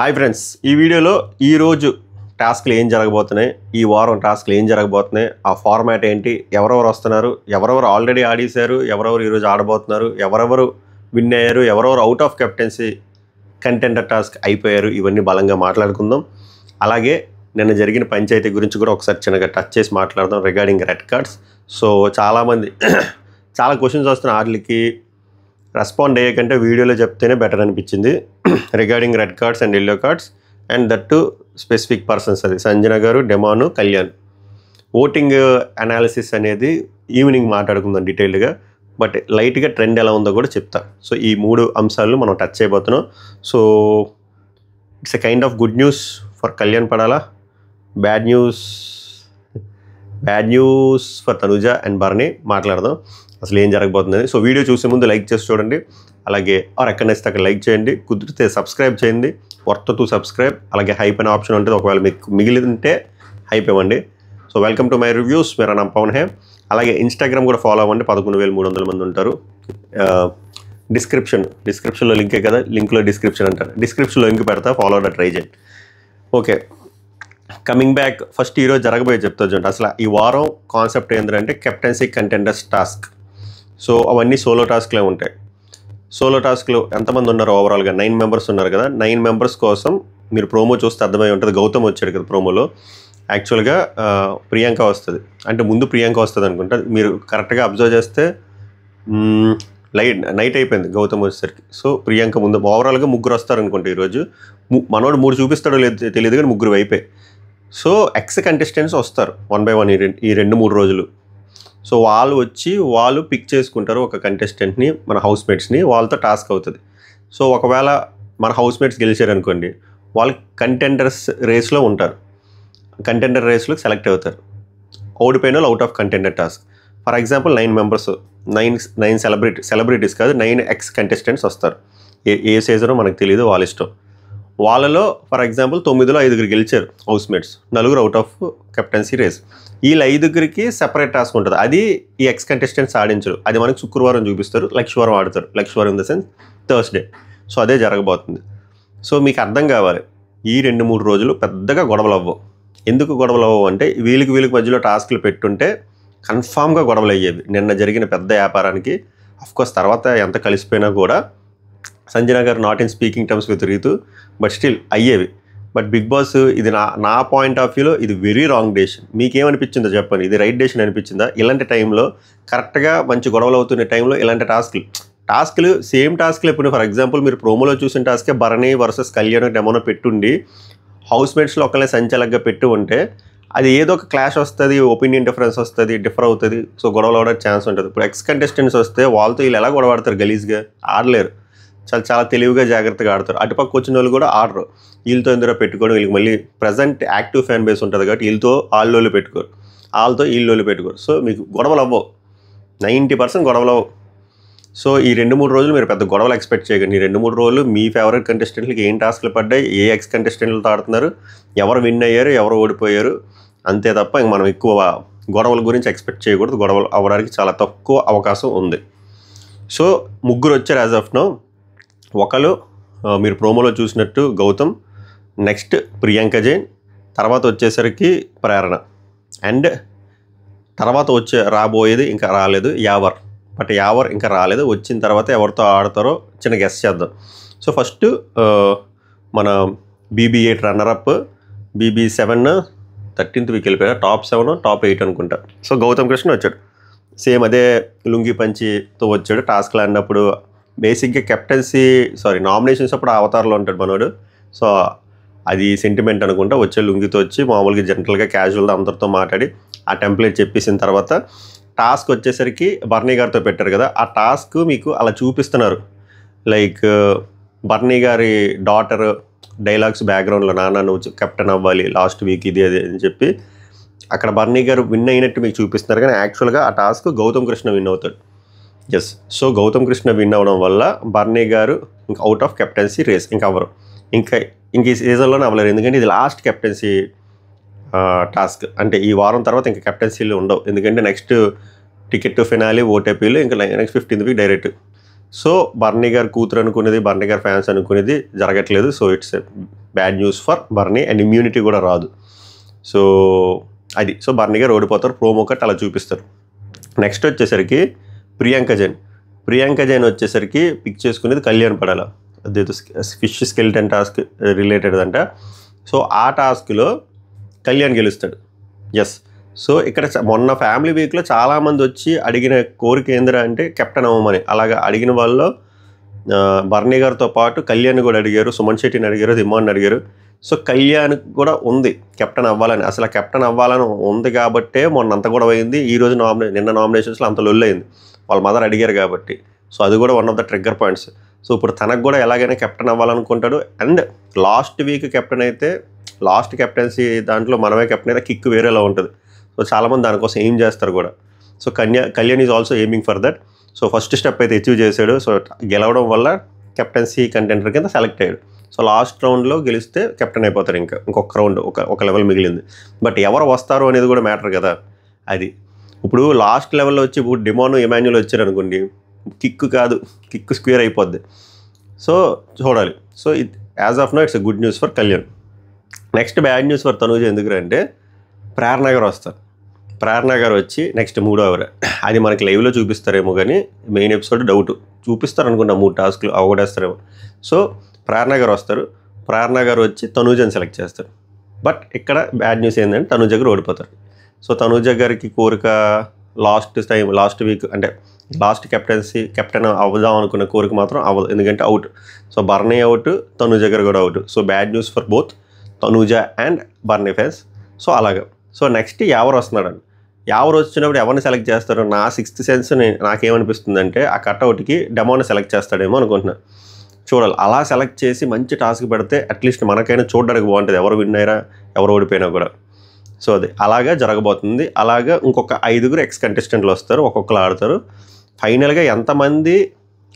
Hi friends, ఈ వీడియోలో ఈరోజు టాస్క్లు ఏం జరగబోతున్నాయి, ఈ వారం టాస్క్లు ఏం జరగబోతున్నాయి, ఆ ఫార్మాట్ ఏంటి, ఎవరెవరు వస్తున్నారు, ఎవరెవరు ఆల్రెడీ ఆడేశారు, ఎవరెవరు ఈరోజు ఆడబోతున్నారు, ఎవరెవరు విన్ అయ్యారు, ఎవరెవరు out of captaincy contender task అయిపోయారు, ఇవన్నీ బలంగా మాట్లాడుకుందాం. అలాగే నిన్న జరిగిన పంచాయతీ గురించి కూడా ఒకసారి చిన్నగా టచ్ చేసి మాట్లాడదాం రిగార్డింగ్ రెడ్ కార్డ్స్. సో చాలామంది చాలా క్వశ్చన్స్ వస్తున్న వాటికి రెస్పాండ్ అయ్యే కంటే వీడియోలో చెప్తేనే బెటర్ అనిపించింది regarding red cards and yellow cards and that to specific persons. అది సంజన గారు, డెమాను, కళ్యాణ్. ఓటింగ్ అనాలిసిస్ అనేది ఈవినింగ్ మాట్లాడుకుందాం డీటెయిల్డ్గా, బట్ లైట్గా ట్రెండ్ ఎలా ఉందో కూడా చెప్తా. సో ఈ మూడు అంశాలు మనం టచ్ చేయబోతున్నాం. So it's a kind of good news for Kalyan Padala, bad news for Tanuja and Bharani. మాట్లాడదాం అసలు ఏం జరగబోతుంది. సో వీడియో చూసే ముందు లైక్ చేసి చూడండి, అలాగే ఎక్కడ నచ్చితే అక్కడ లైక్ చేయండి, కుదిరితే సబ్స్క్రైబ్ చేయండి, వర్త్ టు సబ్స్క్రైబ్. అలాగే హైప్ అనే ఆప్షన్ ఉంటుంది, ఒకవేళ మీకు మిగిలింటే హైప్ ఇవ్వండి. So welcome to my reviews, మేరా నామ్ పవన్ హే. అలాగే ఇన్స్టాగ్రామ్ కూడా ఫాలో అవ్వండి, 11,300 మంది ఉంటారు. డిస్క్రిప్షన్లో లింకే కదా, లింక్లో డిస్క్రిప్షన్ అంటారు, డిస్క్రిప్షన్లో లింక్ పెడతా, ఫాలో అవడం ట్రై చేయండి. Okay, coming back. ఫస్ట్ ఈరోజు జరగబోయే చెప్తా చూడండి. అసలు ఈ వారం కాన్సెప్ట్ ఏంటంటే కెప్టెన్సీ కంటెండర్స్ టాస్క్. సో అవన్నీ సోలో టాస్క్లే ఉంటాయి. సోలో టాస్క్లు ఎంతమంది ఉన్నారు ఓవరాల్గా? 9 మెంబర్స్ ఉన్నారు కదా. 9 మెంబర్స్ కోసం మీరు ప్రోమో చూస్తే అర్థమై ఉంటుంది. గౌతమ్ వచ్చాడు కదా ప్రోమోలో. యాక్చువల్గా ప్రియాంక వస్తుంది, అంటే ముందు ప్రియాంక వస్తుంది అనుకుంటా. మీరు కరెక్ట్గా అబ్జర్వ్ చేస్తే నైట్ అయిపోయింది గౌతమ్ వచ్చేసరికి. సో ప్రియాంక ముందు. ఓవరాల్గా ముగ్గురు వస్తారు అనుకుంటా ఈరోజు. మనోడు 3 చూపిస్తాడో లేదు తెలియదు, కానీ ముగ్గురు అయిపోయి. సో ఎక్స్ కంటెస్టెంట్స్ వస్తారు 1 by 1 ఈ 2-3 రోజులు. సో వాళ్ళు పిక్ చేసుకుంటారు ఒక కంటెస్టెంట్ని, మన హౌస్మేట్స్ని. వాళ్ళతో టాస్క్ అవుతుంది. సో ఒకవేళ మన హౌస్మేట్స్ గెలిచారు అనుకోండి, వాళ్ళు కంటెండర్స్ రేస్లో ఉంటారు, కంటెండర్ రేస్లోకి సెలెక్ట్ అవుతారు. ఓడిపోయిన వాళ్ళు out of contender task. For example 9 members, 9 celebrities కాదు, 9 ఎక్స్ కంటెస్టెంట్స్ వస్తారు. ఏ సీజనో మనకు తెలియదు, వాళ్ళ ఇష్టం. వాళ్ళలో ఫర్ ఎగ్జాంపుల్ 9లో 5 గెలిచారు housemates, 4 out of captaincy race. వీళ్ళ 5 సెపరేట్ టాస్క్ ఉంటుంది. అది ఈ ఎక్స్ కంటెస్టెంట్స్ ఆడించరు. అది మనకి శుక్రవారం చూపిస్తారు, లక్ష్మీవారం ఆడతారు. లక్ష్మీవారం in the sense Thursday. So అదే జరగబోతుంది. సో మీకు అర్థం కావాలి, ఈ 2-3 రోజులు పెద్దగా గొడవలు అవ్వవు. ఎందుకు గొడవలు అవ్వవు అంటే వీళ్ళకి మధ్యలో టాస్క్లు పెట్టుంటే కన్ఫామ్గా గొడవలు అయ్యేవి. నిన్న జరిగిన పెద్ద వ్యాపారానికి అఫ్కోర్స్ తర్వాత ఎంత కలిసిపోయినా కూడా సంజన గారు not in speaking terms with Rithu, but still అయ్యేవి. బట్ బిగ్ బాస్ ఇది నా పాయింట్ ఆఫ్ వ్యూలో ఇది వెరీ రాంగ్ డెసిషన్. మీకేమనిపించిందో చెప్పండి, ఇది రైట్ డెసిషన్ అనిపించిందా? ఇలాంటి టైంలో కరెక్ట్గా మంచి గొడవలు అవుతున్న టైంలో ఇలాంటి టాస్క్లు సేమ్ టాస్క్లు ఎప్పుడు ఫర్ ఎగ్జాంపుల్ మీరు ప్రోమోలో చూసిన టాస్కే భరణి వర్సెస్ కళ్యాణ్ డెమోనో పెట్టుండి హౌస్మేట్స్లో ఒకళ్ళని సంచలనంగా పెట్టి ఉంటే అది ఏదో ఒక క్లాష్ వస్తుంది, ఒపీనియన్ డిఫరెన్స్ వస్తుంది, డిఫర్ అవుతుంది. సో గొడవలు అవడానికి ఛాన్స్ ఉంటుంది. ఇప్పుడు ఎక్స్ కంటెస్టెంట్స్ వస్తే వాళ్ళతో వీళ్ళు ఎలా గొడవ ఆడతారు? గలీజ్గా ఆడలేరు. చాలా తెలివిగా జాగ్రత్తగా ఆడతారు. అటుపక్క వచ్చిన వాళ్ళు కూడా ఆడరు. వీళ్ళతో ఎందులో పెట్టుకోవడం, వీళ్ళకి మళ్ళీ ప్రజెంట్ యాక్టివ్ ఫ్యాన్ బేస్ ఉంటుంది కాబట్టి వీళ్ళతో వాళ్ళోళ్ళు పెట్టుకోరు, వాళ్ళతో వీళ్ళోళ్ళు పెట్టుకోరు. సో మీకు గొడవలు అవ్వవు, 90% గొడవలు అవ్వవు. సో ఈ 2-3 రోజులు మీరు పెద్ద గొడవలు ఎక్స్పెక్ట్ చేయకండి. ఈ 2-3 రోజులు మీ ఫేవరెట్ కంటెస్టెంట్లకి ఏం టాస్క్లు పడ్డాయి, ఏ ఎక్స్ కంటెస్టెంట్లతో ఆడుతున్నారు, ఎవరు విన్ అయ్యారు, ఎవరు ఓడిపోయారు, అంతే తప్ప ఇంక మనం ఎక్కువ గొడవల గురించి ఎక్స్పెక్ట్ చేయకూడదు. గొడవలు అవ్వడానికి చాలా తక్కువ అవకాశం ఉంది. సో ముగ్గురు వచ్చారు యాజ్ ఆఫ్ నౌ. ఒకరు మీరు ప్రోమోలో చూసినట్టు గౌతమ్, నెక్స్ట్ ప్రియాంక జైన్, తర్వాత వచ్చేసరికి ప్రేరణ, అండ్ తర్వాత రాబోయేది ఇంకా రాలేదు యావర్. బట్ యావర్ ఇంకా రాలేదు. వచ్చిన తర్వాత ఎవరితో ఆడతారో చిన్న గెస్ చేద్దాం. సో ఫస్ట్ మన BB8 runner-up, BB7 13th week వెళ్ళిపోయారు. టాప్ 7 టాప్ 8 అనుకుంటా. సో గౌతమ్ కృష్ణ వచ్చాడు, సేమ్ అదే లుంగి పంచితో వచ్చాడు. టాస్క్లు ఆడినప్పుడు బేసిక్గా నామినేషన్స్ అప్పుడు అవతారంలో ఉంటాడు మనోడు. సో అది సెంటిమెంట్ అనుకుంటా. వచ్చే లుంగితో వచ్చి మామూలుగా జనరల్గా క్యాజువల్గా అందరితో మాట్లాడి ఆ టెంప్లెట్ చెప్పేసిన తర్వాత టాస్క్ వచ్చేసరికి బర్నీ గారితో పెట్టారు కదా. ఆ టాస్క్ మీకు అలా చూపిస్తున్నారు. లైక్ బర్నీ గారి డాటర్ డైలాగ్స్ బ్యాక్గ్రౌండ్లో, నాన్న నువ్వు కెప్టెన్ అవ్వాలి లాస్ట్ వీక్ ఇది అది అని చెప్పి అక్కడ బర్నీ గారు విన్ అయినట్టు మీకు చూపిస్తున్నారు. కానీ యాక్చువల్గా ఆ టాస్క్ గౌతమ్ కృష్ణ విన్ అవుతాడు. Yes. So Gautham Krishna win అవ్వడం వల్ల బర్నీ గారు ఇంకా అవుట్ ఆఫ్ కెప్టెన్సీ రేస్ ఇంకా అవ్వరు. ఇంక ఈ సీజన్లోనే అవ్వలేరు, ఎందుకంటే ఇది లాస్ట్ కెప్టెన్సీ టాస్క్. అంటే ఈ వారం తర్వాత ఇంకా కెప్టెన్సీలు ఉండవు, ఎందుకంటే నెక్స్ట్ టికెట్ టు ఫినాలి, ఓటీపీలు, ఇంకా next 15th week direct. So Bharani గారు కూతురు అనుకునేది, బర్నీ గారు ఫ్యాన్స్ అనుకునేది జరగట్లేదు. So it's bad news for Bharani and immunity కూడా రాదు. సో అది సో బర్నీ గారు ఓడిపోతారు. ప్రోమో కట్ అలా చూపిస్తారు. నెక్స్ట్ వచ్చేసరికి ప్రియాంక జైన్ వచ్చేసరికి పిక్ చేసుకునేది కళ్యాణ్ పడాల. అదేదో ఫిష్ స్కెల్టన్ టాస్క్ రిలేటెడ్ అంట. సో ఆ టాస్క్లో కళ్యాణ్ గెలుస్తాడు. ఎస్. సో ఇక్కడ మొన్న ఫ్యామిలీ వీక్లో చాలామంది వచ్చి అడిగిన కోరిక ఏందిరా అంటే కెప్టెన్ అవ్వమని. అలాగా అడిగిన వాళ్ళు బర్నీ గారితో పాటు కళ్యాణ్ కూడా అడిగారు, సుమన్ శెట్టిని అడిగారు, దిమాన్ని అడిగారు. సో కళ్యాణ్ కూడా ఉంది కెప్టెన్ అవ్వాలని. అసలు కెప్టెన్ అవ్వాలని ఉంది కాబట్టే మొన్న అంత కూడా అయింది. ఈరోజు నిన్న నామినేషన్స్లో అంత లొల్లయింది. వాళ్ళ మదర్ అడిగారు కాబట్టి. సో అది కూడా one of the trigger points. So ఇప్పుడు తనకు కూడా ఎలాగైనా కెప్టెన్ అవ్వాలనుకుంటాడు. అండ్ లాస్ట్ వీక్ కెప్టెన్ అయితే లాస్ట్ కెప్టెన్సీ దాంట్లో మనమే కెప్టెన్ అయితే కిక్ వేరేలా ఉంటుంది. సో చాలామంది దానికోసం ఏం చేస్తారు కూడా. So Kalyan is also aiming for that. So first step అయితే అచీవ్ చేశాడు. సో గెలవడం వల్ల కెప్టెన్సీ కంటెండర్ కింద సెలెక్ట్ అయ్యాడు. సో లాస్ట్ రౌండ్లో గెలిస్తే కెప్టెన్ అయిపోతారు. ఇంకొక రౌండ్ ఒక లెవెల్ మిగిలింది. బట్ ఎవరు వస్తారు అనేది కూడా మ్యాటర్ కదా. అది ఇప్పుడు లాస్ట్ లెవెల్లో వచ్చి ఇప్పుడు డిమాను ఎమాన్యుల్ వచ్చారు అనుకోండి, కిక్ స్క్వేర్ అయిపోద్ది. సో చూడాలి. So as of now it's a good news for Kalyan. Next bad news for Tanuja. ఎందుకంటే ప్రేరణ గారు వస్తారు. ప్రేరణ గారు వచ్చి నెక్స్ట్ 3వ అవర్ అది మనకి లైవ్లో చూపిస్తారేమో, కానీ మెయిన్ ఎపిసోడ్ డౌట్ చూపిస్తారు అనుకుంటా. 3 టాస్క్లు అవగొడేస్తారేమో. సో ప్రేరణ గారు వస్తారు. ప్రేరణ గారు వచ్చి తనూజని సెలెక్ట్ చేస్తారు. బట్ ఇక్కడ బ్యాడ్ న్యూస్ ఏంటంటే తనూజ గారు ఓడిపోతారు. సో తనూజ గారికి కోరిక లాస్ట్ వీక్ అంటే లాస్ట్ కెప్టెన్ అవ్వదాం అనుకున్న కోరిక మాత్రం అవ్వదు. ఎందుకంటే out. So Bharani out, Tanuja గారు కూడా out. So bad news for both Tanuja and Bharani fans. So అలాగా. సో నెక్స్ట్ ఎవరు వస్తున్నాడండి. ఎవరు వచ్చినప్పుడు ఎవరిని సెలెక్ట్ చేస్తారు? నా 6th సెన్స్ నాకేమనిపిస్తుందంటే ఆ కట్అవుట్కి డెమోని సెలెక్ట్ చేస్తాడేమో అనుకుంటున్నాను. చూడాలి. అలా సెలెక్ట్ చేసి మంచి టాస్క్ పెడితే అట్లీస్ట్ మనకైనా చూడడానికి బాగుంటుంది. ఎవరు విన్ అయ్యారా, ఎవరు ఓడిపోయినా కూడా. సో అది అలాగా జరగబోతుంది. అలాగా ఇంకొక 5 ఎక్స్ కంటెస్టెంట్లు వస్తారు. ఒక్కొక్కరు ఆడతారు. ఫైనల్గా ఎంతమంది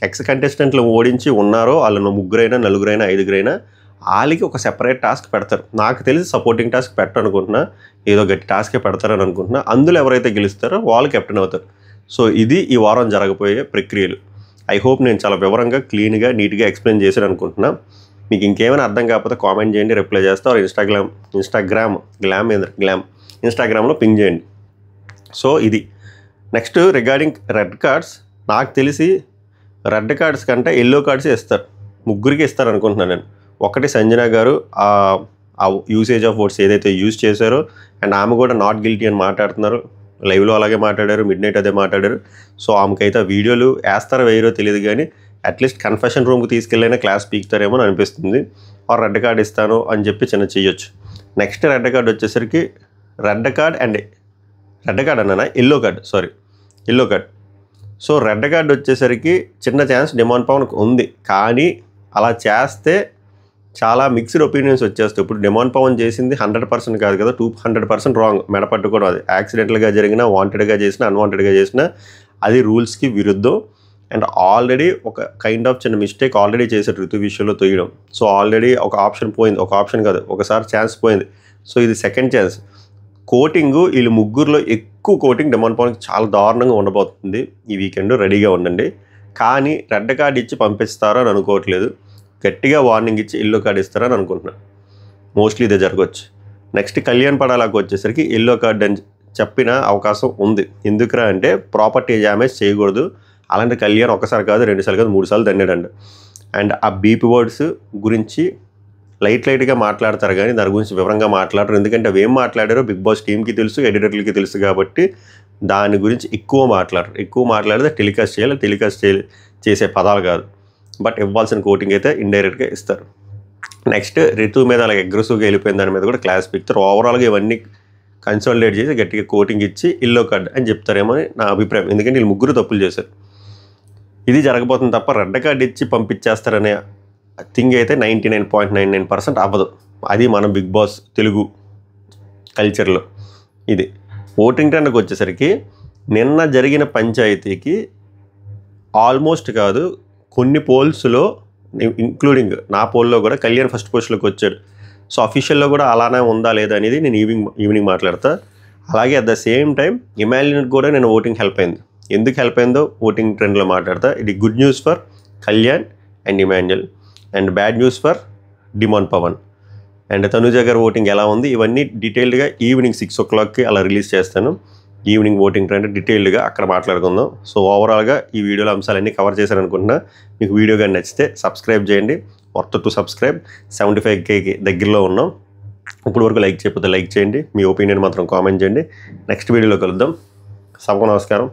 ఎక్స్ కంటెస్టెంట్లు ఓడించి ఉన్నారో వాళ్ళు 3 4 5 వాళ్ళకి ఒక సెపరేట్ టాస్క్ పెడతారు. నాకు తెలిసి సపోర్టింగ్ టాస్క్ పెట్టరు అనుకుంటున్నా. ఏదో గట్టి టాస్కే పెడతారని అనుకుంటున్నా. అందులో ఎవరైతే గెలుస్తారో వాళ్ళు కెప్టెన్ అవుతారు. సో ఇది ఈ వారం జరగబోయే ప్రక్రియలు. ఐ హోప్ నేను చాలా వివరంగా, క్లీన్గా, నీట్గా ఎక్స్ప్లెయిన్ చేశాను అనుకుంటున్నా. మీకు ఇంకేమైనా అర్థం కాకపోతే కామెంట్ చేయండి, రిప్లై చేస్తా. ఇన్స్టాగ్రామ్లో పింగ్ చేయండి. సో ఇది నెక్స్ట్ రిగార్డింగ్ రెడ్ కార్డ్స్. నాకు తెలిసి రెడ్ కార్డ్స్ కంటే ఎల్లో కార్డ్స్ ఇస్తారు. 3కి ఇస్తారు అనుకుంటున్నాను నేను. ఒకటి సంజన గారు ఆ యూసేజ్ ఆఫ్ వర్డ్స్ ఏదైతే యూజ్ చేశారో, అండ్ ఆమె కూడా నాట్ గిల్టీ అని మాట్లాడుతున్నారు. లైవ్లో అలాగే మాట్లాడారు, మిడ్ నైట్ అదే మాట్లాడారు. సో ఆమెకైతే వీడియోలు వేస్తారో వేయరో తెలియదు, కానీ అట్లీస్ట్ కన్ఫెషన్ రూమ్కి తీసుకెళ్ళైనా క్లాస్ పీకుతారేమో అని అనిపిస్తుంది. ఆ రెడ్ కార్డ్ ఇస్తాను అని చెప్పి చెయ్యొచ్చు. నెక్స్ట్ రెడ్ కార్డ్ వచ్చేసరికి రెడ్ కార్డ్ అన్నానా, yellow card. So red card వచ్చేసరికి చిన్న ఛాన్స్ డిమాండ్ పవన్కి ఉంది. కానీ అలా చేస్తే చాలా మిక్స్డ్ ఒపీనియన్స్ వచ్చేస్తాయి. ఇప్పుడు డిమాండ్ పవన్ చేసింది 100% కాదు కదా, 200% రాంగ్. మెడపట్టుకోవడం అది యాక్సిడెంటల్గా జరిగినా, వాంటెడ్గా చేసినా, అన్వాంటెడ్గా చేసినా అది రూల్స్కి విరుద్ధం. అండ్ ఆల్రెడీ ఒక కైండ్ ఆఫ్ చిన్న మిస్టేక్ ఆల్రెడీ చేశారు ఋతు విషయంలో తొయ్యడం. సో ఆల్రెడీ ఒక ఆప్షన్ పోయింది. ఒక ఆప్షన్ కాదు, ఒకసారి ఛాన్స్ పోయింది. సో ఇది సెకండ్ ఛాన్స్. కోటింగు వీళ్ళు 3లో ఎక్కువ కోటింగ్ డిమాండ్ పవన్కి చాలా దారుణంగా ఉండబోతుంది. ఈ వీకెండ్ రెడీగా ఉండండి. కానీ రెడ్ కార్డ్ ఇచ్చి పంపిస్తారో అని అనుకోవట్లేదు. గట్టిగా వార్నింగ్ ఇచ్చి ఎల్లో కార్డ్ ఇస్తారని అనుకుంటున్నాను. మోస్ట్లీ ఇదే జరగవచ్చు. నెక్స్ట్ కళ్యాణ్ పడాలకు వచ్చేసరికి ఎల్లో కార్డ్ అని చెప్పిన అవకాశం ఉంది. ఎందుకురా అంటే ప్రాపర్టీ డ్యామేజ్ చేయకూడదు. అలాంటి కళ్యాణ్ ఒకసారి కాదు, 2 సార్లు కాదు, 3 సార్లు దండాడండి. అండ్ ఆ బీపీ వర్డ్స్ గురించి లైట్గా మాట్లాడతారు, కానీ దాని గురించి వివరంగా మాట్లాడరు. ఎందుకంటే అవి ఏం మాట్లాడారో బిగ్ బాస్ టీమ్కి తెలుసు, ఎడిటర్లకి తెలుసు. కాబట్టి దాని గురించి ఎక్కువ మాట్లాడితే టెలికాస్ట్ చేసే పదాలు కాదు. బట్ ఇవ్వాల్సిన కోటింగ్ అయితే ఇండైరెక్ట్గా ఇస్తారు. నెక్స్ట్ రితు మీద అలాగే అగ్రెసివ్గా వెళ్ళిపోయిన దాని మీద కూడా క్లాస్ పీకుతారు. ఓవరాల్గా ఇవన్నీ కన్సాలిడేట్ చేసి గట్టిగా కోటింగ్ ఇచ్చి ఎల్లో కార్డ్ అని చెప్తారేమో అని నా అభిప్రాయం. ఎందుకంటే వీళ్ళు 3 తప్పులు చేశారు. ఇది జరగబోతుంది తప్ప రెడ్ కార్డ్ ఇచ్చి పంపించేస్తారనే థింగ్ అయితే 99.99% అవ్వదు. అది మన బిగ్ బాస్ తెలుగు కల్చర్లో. ఇది ఓటింగ్ ట్రెండ్కి వచ్చేసరికి నిన్న జరిగిన పంచాయతీకి ఆల్మోస్ట్ కాదు, కొన్ని పోల్స్లో ఇంక్లూడింగ్ నా పోల్లో కూడా కళ్యాణ్ ఫస్ట్ పొజిషన్లోకి వచ్చాడు. సో అఫీషియల్లో కూడా అలానే ఉందా లేదా అనేది నేను ఈవినింగ్ మాట్లాడతా. అలాగే అట్ ద సేమ్ టైం ఇమాన్యుల్కి కూడా నేను ఓటింగ్ హెల్ప్ అయింది. ఎందుకు హెల్ప్ అయిందో ఓటింగ్ ట్రెండ్లో మాట్లాడతా. ఇది good news for Kalyan and Emmanuel, and bad news for Demon Pavan. And Tanuja గారి ఓటింగ్ ఎలా ఉంది, ఇవన్నీ డీటెయిల్డ్గా ఈవినింగ్ 6 o'clockకి అలా రిలీజ్ చేస్తాను. ఈవినింగ్ ఓటింగ్ ట్రెండ్ డీటెయిల్డ్గా అక్కడ మాట్లాడుకుందాం. సో ఓవరాల్గా ఈ వీడియోలో అంశాలన్నీ కవర్ చేశారనుకుంటున్నా. మీకు వీడియో కానీ నచ్చితే సబ్స్క్రైబ్ చేయండి. Worth to subscribe. 75Kకి దగ్గరలో ఉన్నాం. ఇప్పుడు వరకు లైక్ చేయకపోతే లైక్ చేయండి. మీ ఒపీనియన్ మాత్రం కామెంట్ చేయండి. నెక్స్ట్ వీడియోలో కలుద్దాం. సభకు నమస్కారం.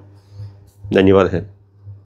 ధన్యవాదాలు.